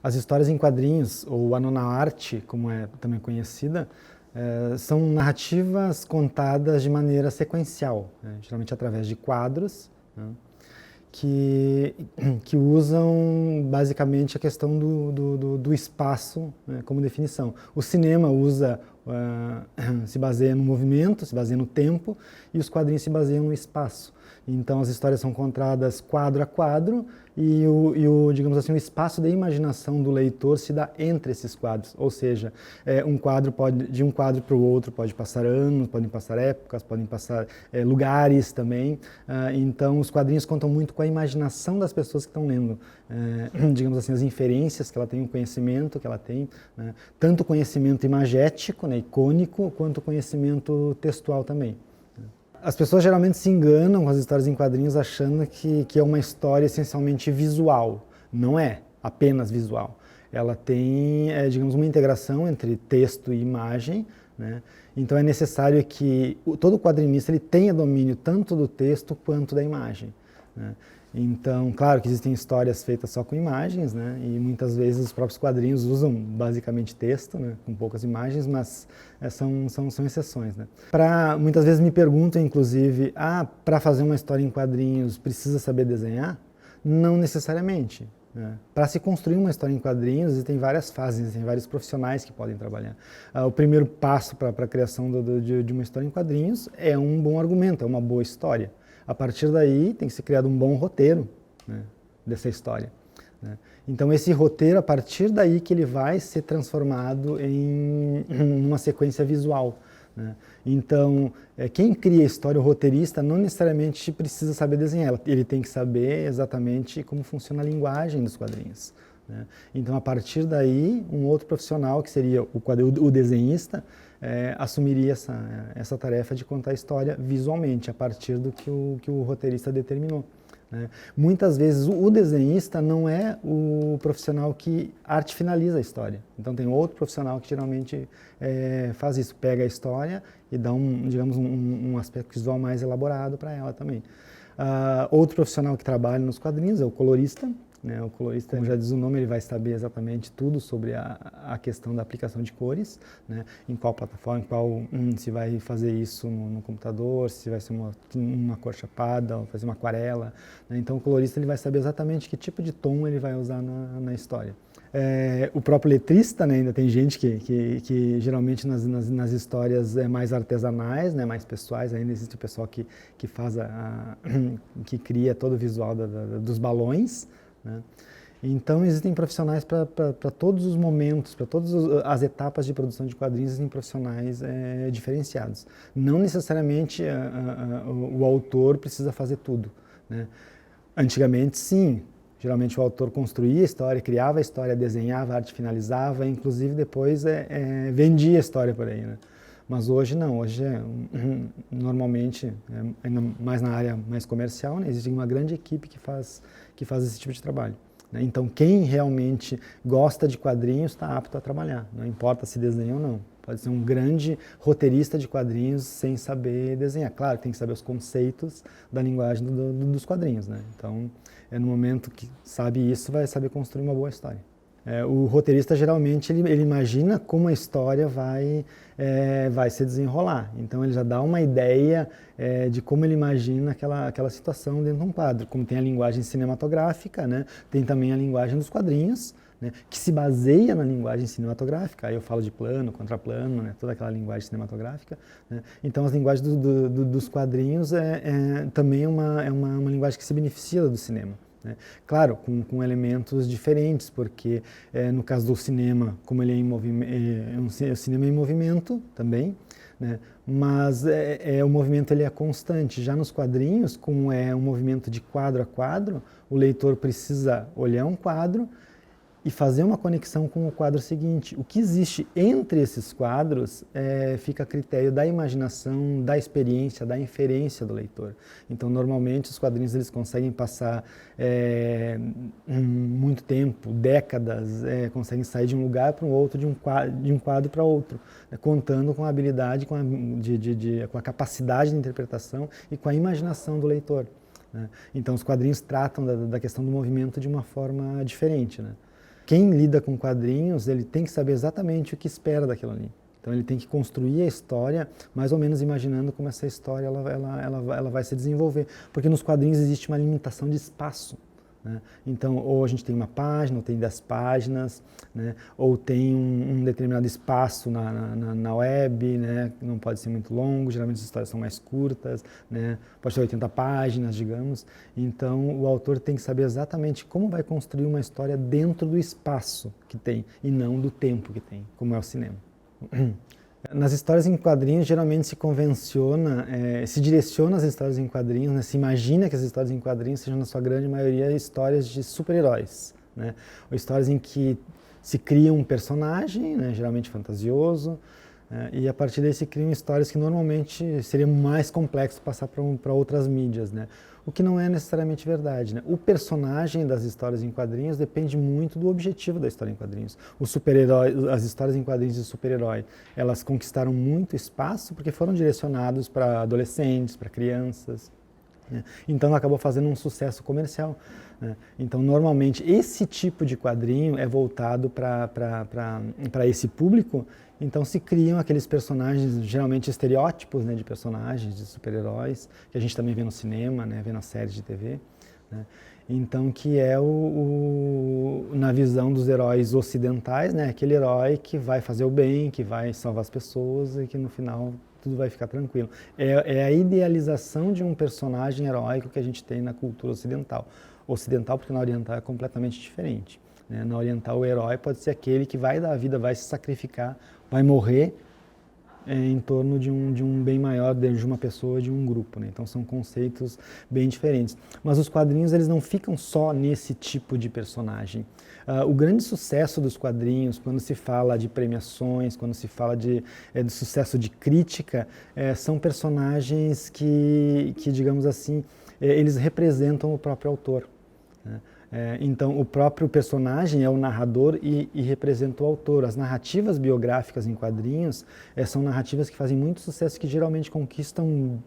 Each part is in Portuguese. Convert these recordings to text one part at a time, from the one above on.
As histórias em quadrinhos, ou a nona arte, como é também conhecida, são narrativas contadas de maneira sequencial, né? Geralmente através de quadros, né? que usam basicamente a questão do espaço, né, como definição. O cinema se baseia no movimento, se baseia no tempo, e os quadrinhos se baseiam no espaço. Então as histórias são contadas quadro a quadro e digamos assim, o espaço de imaginação do leitor se dá entre esses quadros. Ou seja, de um quadro para o outro pode passar anos, podem passar épocas, podem passar lugares também. Então os quadrinhos contam muito com a imaginação das pessoas que estão lendo. Digamos assim, as inferências que ela tem, o conhecimento que ela tem, né? Tanto conhecimento imagético, né, icônico, quanto conhecimento textual também. As pessoas geralmente se enganam com as histórias em quadrinhos achando que é uma história essencialmente visual. Não é apenas visual. Ela tem, digamos, uma integração entre texto e imagem, né? Então é necessário que todo quadrinista ele tenha domínio tanto do texto quanto da imagem, né? Então, claro que existem histórias feitas só com imagens, né? E muitas vezes os próprios quadrinhos usam basicamente texto, né? Com poucas imagens, mas são exceções, né? Muitas vezes me perguntam, inclusive, para fazer uma história em quadrinhos precisa saber desenhar? Não necessariamente, né? Para se construir uma história em quadrinhos, existem várias fases, existem vários profissionais que podem trabalhar. O primeiro passo para a criação de uma história em quadrinhos é um bom argumento, é uma boa história. A partir daí tem que ser criado um bom roteiro, né, dessa história, né? Então esse roteiro, a partir daí que ele vai ser transformado em uma sequência visual, né? Então quem cria a história, o roteirista, não necessariamente precisa saber desenhar, ele tem que saber exatamente como funciona a linguagem dos quadrinhos, né? Então a partir daí um outro profissional, que seria o desenhista, assumiria essa tarefa de contar a história visualmente, a partir do que o roteirista determinou, né? Muitas vezes o desenhista não é o profissional que arte finaliza a história. Então tem outro profissional que geralmente faz isso, pega a história e dá digamos, um aspecto visual mais elaborado para ela também. Outro profissional que trabalha nos quadrinhos é o colorista, né? O colorista, como já diz o nome, ele vai saber exatamente tudo sobre a questão da aplicação de cores, né? Em qual plataforma, se vai fazer isso no computador, se vai ser uma cor chapada, ou fazer uma aquarela, né? Então o colorista ele vai saber exatamente que tipo de tom ele vai usar na história. O próprio letrista, né? Ainda tem gente que geralmente nas histórias mais artesanais, né? Mais pessoais, ainda existe o pessoal que que cria todo o visual dos balões, né? Então existem profissionais para todos os momentos, para todas as etapas de produção de quadrinhos, existem profissionais diferenciados. Não necessariamente o autor precisa fazer tudo, né? Antigamente sim, geralmente o autor construía a história, criava a história, desenhava, arte finalizava, inclusive depois vendia a história por aí, né? Mas hoje não, hoje normalmente, ainda mais na área mais comercial, né, existe uma grande equipe que faz esse tipo de trabalho, né? Então quem realmente gosta de quadrinhos está apto a trabalhar, não importa se desenha ou não. Pode ser um grande roteirista de quadrinhos sem saber desenhar. Claro, tem que saber os conceitos da linguagem dos quadrinhos, né? Então, no momento que sabe isso, vai saber construir uma boa história. O roteirista, geralmente, ele imagina como a história vai se desenrolar. Então, ele já dá uma ideia de como ele imagina aquela situação dentro de um quadro. Como tem a linguagem cinematográfica, né? Tem também a linguagem dos quadrinhos, né, que se baseia na linguagem cinematográfica. Aí eu falo de plano, contraplano, né, toda aquela linguagem cinematográfica, né? Então as linguagens dos quadrinhos também é uma linguagem que se beneficia do cinema, né? Claro, com elementos diferentes, porque no caso do cinema, como ele é em movimento, o cinema é em movimento também, né? Mas o movimento ele é constante. Já nos quadrinhos, como é um movimento de quadro a quadro, o leitor precisa olhar um quadro e fazer uma conexão com o quadro seguinte. O que existe entre esses quadros fica a critério da imaginação, da experiência, da inferência do leitor. Então, normalmente, os quadrinhos eles conseguem passar muito tempo, décadas, conseguem sair de um lugar para o outro, de um quadro para outro, né, contando com a habilidade, com a capacidade de interpretação e com a imaginação do leitor, né? Então, os quadrinhos tratam da questão do movimento de uma forma diferente, né? quem lida com quadrinhos, ele tem que saber exatamente o que espera daquilo ali. Então ele tem que construir a história, mais ou menos imaginando como essa história ela vai se desenvolver. Porque nos quadrinhos existe uma limitação de espaço, né? Então, ou a gente tem uma página, ou tem 10 páginas, né? Ou tem um determinado espaço na web, né? Não pode ser muito longo, geralmente as histórias são mais curtas, né? Pode ter 80 páginas, digamos. Então, o autor tem que saber exatamente como vai construir uma história dentro do espaço que tem, e não do tempo que tem, como é o cinema. Nas histórias em quadrinhos, geralmente se convenciona, se direciona as histórias em quadrinhos, né? Se imagina que as histórias em quadrinhos sejam, na sua grande maioria, histórias de super-heróis, né? Ou histórias em que se cria um personagem, né? Geralmente fantasioso, e a partir daí se criam histórias que normalmente seria mais complexo passar para outras mídias, né? O que não é necessariamente verdade, né? O personagem das histórias em quadrinhos depende muito do objetivo da história em quadrinhos. Os super-heróis, as histórias em quadrinhos de super-herói, elas conquistaram muito espaço porque foram direcionados para adolescentes, para crianças, né? Então acabou fazendo um sucesso comercial, né? Então normalmente esse tipo de quadrinho é voltado para esse público. Então se criam aqueles personagens, geralmente estereótipos, né, de personagens, de super-heróis, que a gente também vê no cinema, né, vê nas séries de TV, né? Então que é na visão dos heróis ocidentais, né, aquele herói que vai fazer o bem, que vai salvar as pessoas e que no final tudo vai ficar tranquilo. É a idealização de um personagem heróico que a gente tem na cultura ocidental. Ocidental porque na oriental é completamente diferente, né? Na oriental o herói pode ser aquele que vai dar a vida, vai se sacrificar, vai morrer em torno de um bem maior, de uma pessoa, de um grupo, né? Então são conceitos bem diferentes. Mas os quadrinhos, eles não ficam só nesse tipo de personagem. O grande sucesso dos quadrinhos, quando se fala de premiações, quando se fala de sucesso de crítica, são personagens que, digamos assim, eles representam o próprio autor, né? Então, o próprio personagem é o narrador e representa o autor. As narrativas biográficas em quadrinhos são narrativas que fazem muito sucesso, que geralmente conquistam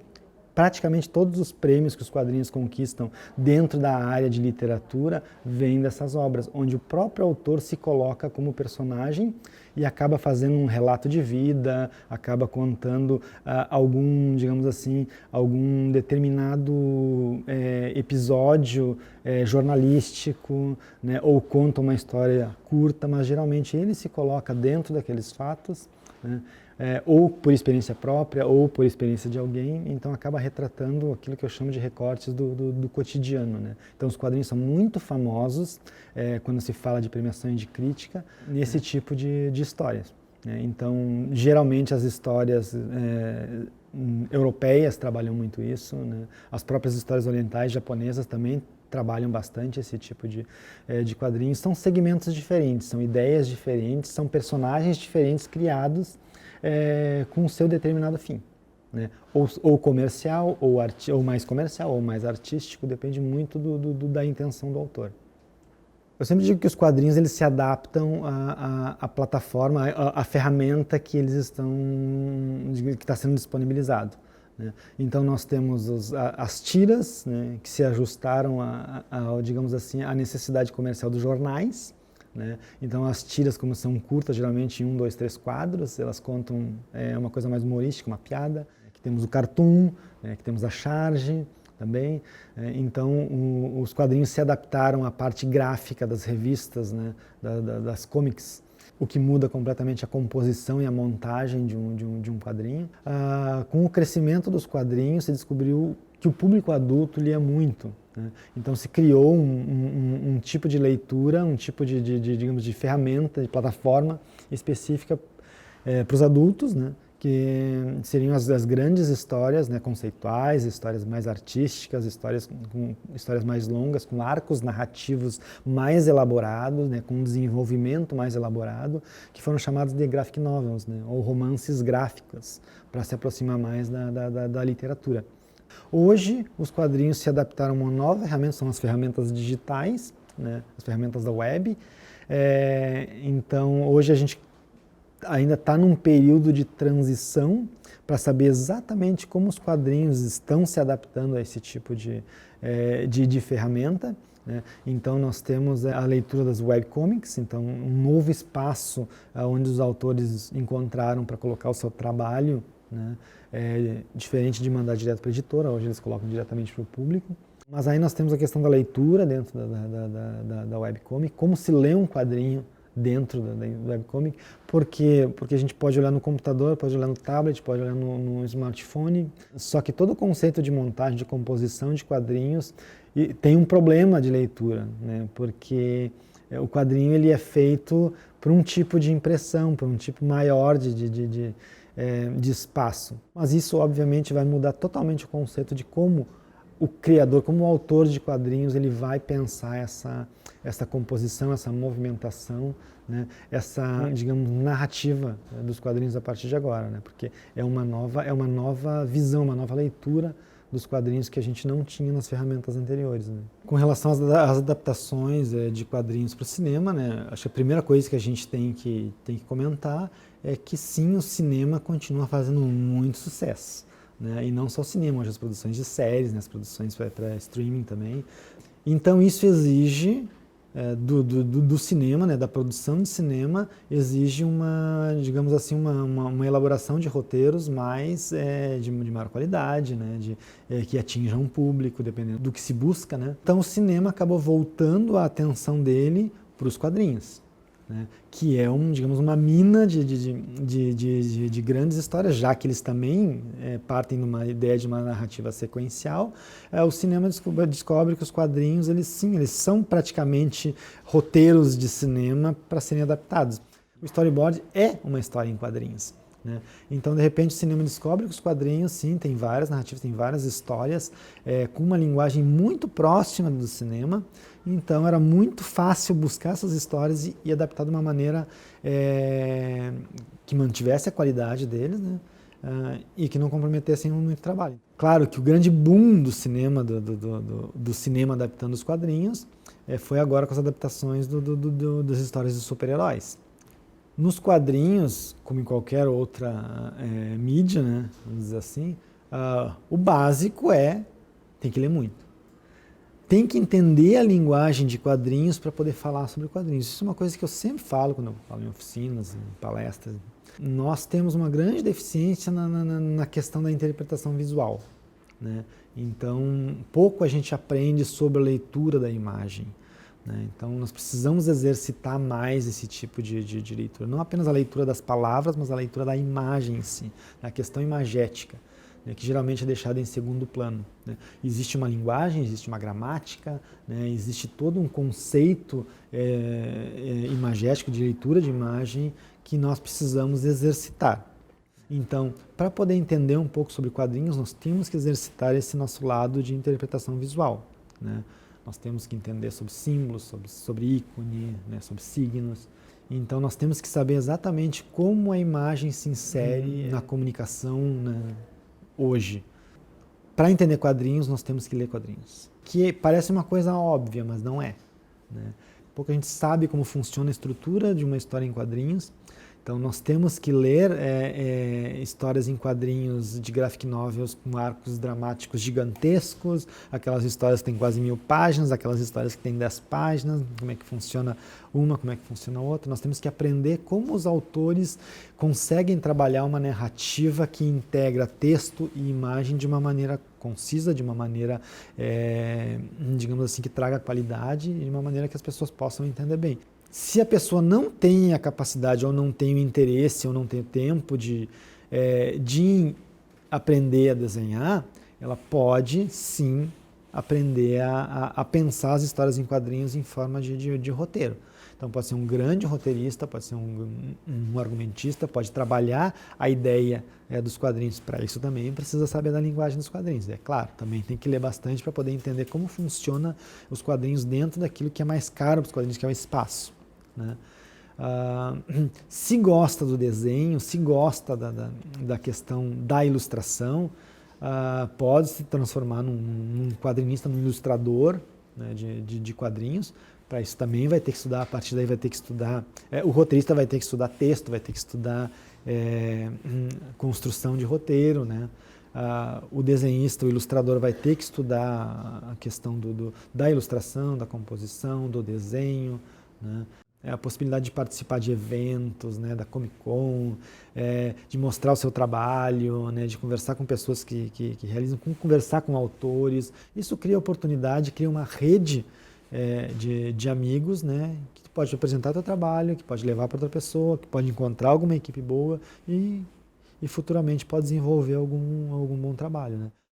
praticamente todos os prêmios que os quadrinhos conquistam dentro da área de literatura vêm dessas obras, onde o próprio autor se coloca como personagem e acaba fazendo um relato de vida, acaba contando algum, digamos assim, algum determinado episódio jornalístico, né, ou conta uma história curta, mas geralmente ele se coloca dentro daqueles fatos, né, ou por experiência própria, ou por experiência de alguém, então acaba retratando aquilo que eu chamo de recortes do cotidiano, né? Então os quadrinhos são muito famosos quando se fala de premiação e de crítica, nesse tipo de histórias, né? Então, geralmente as histórias europeias trabalham muito isso, né? As próprias histórias orientais, japonesas também trabalham bastante esse tipo de quadrinhos. São segmentos diferentes, são ideias diferentes, são personagens diferentes criados com o seu determinado fim, né? Ou comercial, ou mais comercial, ou mais artístico, depende muito da intenção do autor. Eu sempre digo que os quadrinhos, eles se adaptam à plataforma, à ferramenta que eles que está sendo disponibilizado, né? Então nós temos as tiras, né, que se ajustaram digamos assim, à necessidade comercial dos jornais, né? Então as tiras, como são curtas, geralmente em 1, 2, 3 quadros, elas contam uma coisa mais humorística, uma piada. Que temos o cartoon, que temos a charge também. Então os quadrinhos se adaptaram à parte gráfica das revistas, né, das comics, o que muda completamente a composição e a montagem de um quadrinho. Com o crescimento dos quadrinhos, se descobriu que o público adulto lia muito, né? Então se criou um tipo de leitura, um tipo digamos, de ferramenta, de plataforma específica para os adultos, né? Que seriam as grandes histórias, né, conceituais, histórias mais artísticas, histórias mais longas, com arcos narrativos mais elaborados, né, com um desenvolvimento mais elaborado, que foram chamados de graphic novels, né, ou romances gráficos, para se aproximar mais da literatura. Hoje, os quadrinhos se adaptaram a uma nova ferramenta, são as ferramentas digitais, né, as ferramentas da web. Então, hoje a gente ainda está num período de transição para saber exatamente como os quadrinhos estão se adaptando a esse tipo de ferramenta, né? Então nós temos a leitura das webcomics, então um novo espaço onde os autores encontraram para colocar o seu trabalho, né? Diferente de mandar direto para a editora, hoje eles colocam diretamente para o público. Mas aí nós temos a questão da leitura dentro da webcomic, como se lê um quadrinho dentro da webcomic, porque a gente pode olhar no computador, pode olhar no tablet, pode olhar no smartphone, só que todo o conceito de montagem, de composição de quadrinhos tem um problema de leitura, né? Porque o quadrinho ele é feito por um tipo de impressão, por um tipo maior de espaço. Mas isso obviamente vai mudar totalmente o conceito de como o criador, como o autor de quadrinhos, ele vai pensar essa composição, essa movimentação, né? Essa, digamos, narrativa dos quadrinhos a partir de agora, né? Porque é uma nova visão, uma nova leitura dos quadrinhos que a gente não tinha nas ferramentas anteriores, né? Com relação às adaptações de quadrinhos para o cinema, né? Acho que a primeira coisa que a gente tem que comentar é que sim, o cinema continua fazendo muito sucesso, né? E não só o cinema, hoje as produções de séries, né? As produções para streaming também. Então isso exige do cinema, né? Da produção de cinema, exige digamos assim, uma elaboração de roteiros mais de maior qualidade, né? Que atinjam um público, dependendo do que se busca, né? Então o cinema acabou voltando a atenção dele para os quadrinhos, né? Que é digamos, uma mina de grandes histórias, já que eles também partem de uma ideia de uma narrativa sequencial. O cinema descobre que os quadrinhos, eles são praticamente roteiros de cinema para serem adaptados. O storyboard é uma história em quadrinhos, né? Então, de repente, o cinema descobre que os quadrinhos, sim, tem várias narrativas, tem várias histórias, com uma linguagem muito próxima do cinema. Então, era muito fácil buscar essas histórias e adaptar de uma maneira que mantivesse a qualidade deles, né? E que não comprometessem muito trabalho. Claro que o grande boom do cinema, do cinema adaptando os quadrinhos, foi agora com as adaptações das histórias de super-heróis. Nos quadrinhos, como em qualquer outra mídia, né, vamos dizer assim, o básico tem que ler muito. Tem que entender a linguagem de quadrinhos para poder falar sobre quadrinhos. Isso é uma coisa que eu sempre falo quando eu falo em oficinas, em palestras. Nós temos uma grande deficiência na questão da interpretação visual, né? Então, pouco a gente aprende sobre a leitura da imagem, né? Então, nós precisamos exercitar mais esse tipo de leitura. Não apenas a leitura das palavras, mas a leitura da imagem em si, a questão imagética, né, que geralmente é deixada em segundo plano, né? Existe uma linguagem, existe uma gramática, né, existe todo um conceito imagético, de leitura de imagem, que nós precisamos exercitar. Então, para poder entender um pouco sobre quadrinhos, nós temos que exercitar esse nosso lado de interpretação visual, né? Nós temos que entender sobre símbolos, sobre ícone, né, sobre signos. Então, nós temos que saber exatamente como a imagem se insere na comunicação, né, hoje. Para entender quadrinhos, nós temos que ler quadrinhos. Que parece uma coisa óbvia, mas não é, né? Pouca gente sabe como funciona a estrutura de uma história em quadrinhos. Então, nós temos que ler histórias em quadrinhos de graphic novels com arcos dramáticos gigantescos, aquelas histórias que têm quase 1000 páginas, aquelas histórias que têm 10 páginas, como é que funciona uma, como é que funciona a outra. Nós temos que aprender como os autores conseguem trabalhar uma narrativa que integra texto e imagem de uma maneira concisa, de uma maneira, digamos assim, que traga qualidade e de uma maneira que as pessoas possam entender bem. Se a pessoa não tem a capacidade, ou não tem o interesse, ou não tem o tempo de aprender a desenhar, ela pode sim aprender a pensar as histórias em quadrinhos em forma de roteiro. Então pode ser um grande roteirista, pode ser um argumentista, pode trabalhar a ideia dos quadrinhos. Para isso também precisa saber da linguagem dos quadrinhos. É claro, também tem que ler bastante para poder entender como funciona os quadrinhos dentro daquilo que é mais caro para os quadrinhos, que é o espaço, né? Se gosta do desenho, se gosta da questão da ilustração, pode se transformar num quadrinista, num ilustrador, né, de quadrinhos. Para isso também vai ter que estudar, a partir daí vai ter que estudar, o roteirista vai ter que estudar texto, vai ter que estudar construção de roteiro, né? o desenhista, o ilustrador vai ter que estudar a questão da ilustração, da composição, do desenho, né? A possibilidade de participar de eventos, né, da Comic Con, de mostrar o seu trabalho, né, de conversar com pessoas que realizam, conversar com autores. Isso cria oportunidade, cria uma rede de amigos, né, que pode apresentar teu trabalho, que pode levar para outra pessoa, que pode encontrar alguma equipe boa e futuramente pode desenvolver algum bom trabalho, né?